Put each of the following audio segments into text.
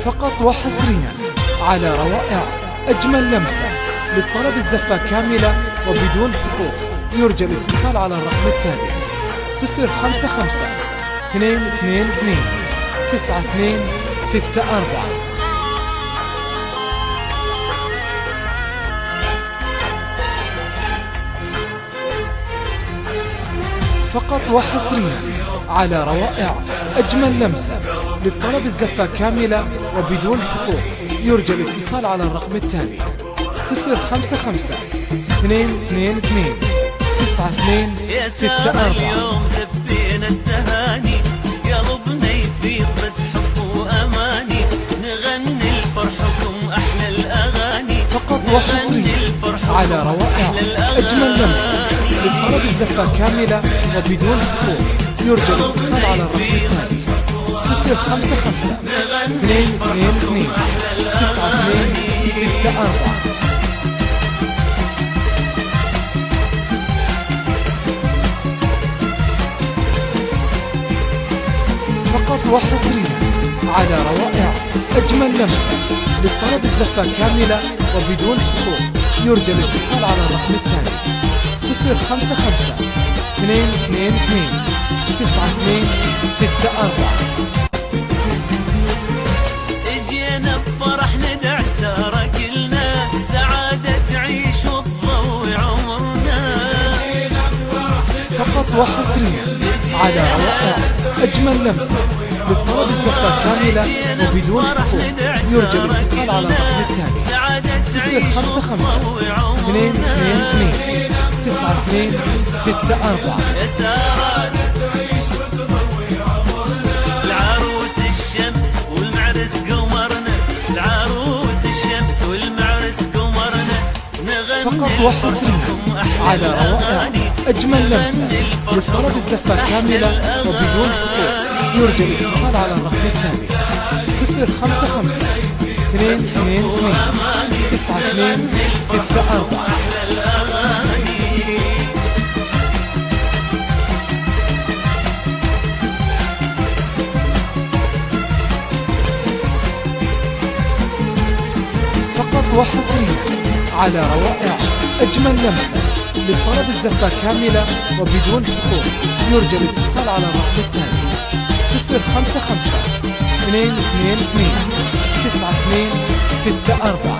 فقط وحصريا على روائع أجمل لمسة. للطلب الزفة كاملة وبدون حقوق يرجى الاتصال على الرقم التالي 055 222 9264. فقط وحصريا على روائع أجمل لمسة. للطلب الزفة كاملة وبدون حقوق يرجى الاتصال على الرقم التالي 055 222 9264. اليوم زفينا التهاني قلبنا يفيض بس حب وأماني نغني لفرحكم أحلى الأغاني. فقط وحصريا على روائع أجمل لمسة. للطلب الزفة كاملة وبدون حقوق يرجى الاتصال على الرقم التالي 055 222 9264. فقط وحصريا على روائع أجمل لمسة. للطلب الزفة كاملة وبدون حقوق يرجى الاتصال على الرقم التالي 055 222 9264. اجينا بفرح ندع سارة كلنا سعادة تعيش وتضوي عمرنا. فقط وحصريا على روائع أجمل لمسة. للطلب الزفة كاملة وبدون حقوق يرجى الاتصال على الرقم التالي 055 222 9264. يا سارة العروس الشمس والمعرس قمرنا العروس الشمس والمعرس قمرنا نغني. فقط وحصريا على روائع أجمل لمسة. للطلب الزفة كاملة وبدون حقوق يرجى الاتصال على الرقم التالي 055 222 9264. فقط وحصريا على روائع أجمل لمسة. للطلب الزفة كاملة وبدون حقوق يرجى الاتصال على الرقم التالي 055 222 9264.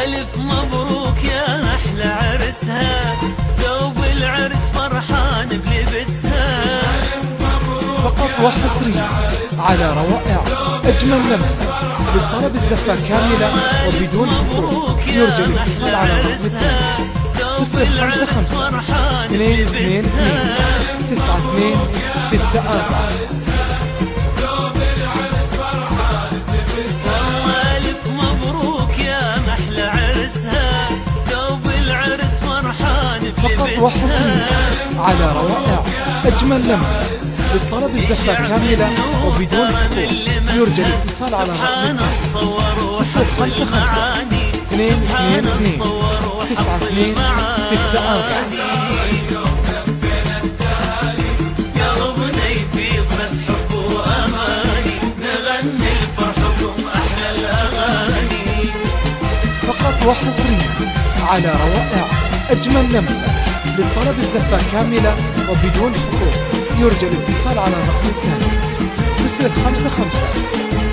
ألف مبروك يا أحلى عرسها ثوب العرس فرحان بلبسها. فقط وحصريا على روائع أجمل لمسة. للطلب الزفة كاملة وبدون حقوق يرجى الاتصال على الرقم التالي 055 222 9264. ألف مبروك يا محلى عرسها ثوب العرس فرحان بلبسها. فقط وحصريا على روائع أجمل لمسة. للطلب الزفة كاملة وبدون حقوق يرجى الاتصال على الرقم التالي 055 222 9264. قلبنا يفيض بس حب وأماني نغني لفرحكم أحلى الأغاني. فقط وحصريا على روائع أجمل لمسة. للطلب الزفة كاملة وبدون حقوق يرجى الاتصال على الرقم التالي 055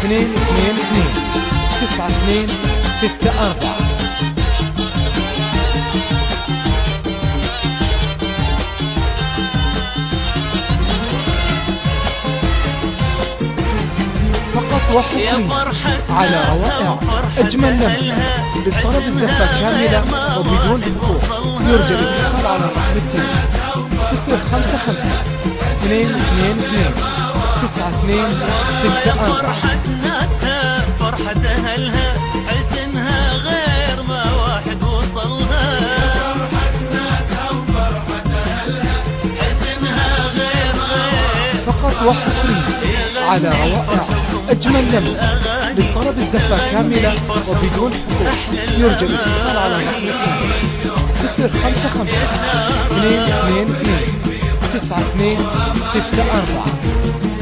222 9264. فقط وحصريا على روائع أجمل لمسة. للطلب الزفة كاملة وبدون حقوق يرجى الاتصال على الرقم التالي 055 222 9264. فرحة ناسها فرحة أهلها حسنها غير ما واحد وصلها. حسنها غير فقط وحصريا على روائع أجمل لمسة. للطلب الزفة كاملة وبدون حقوق يرجى الاتصال على الرقم التالي 055 222 9264.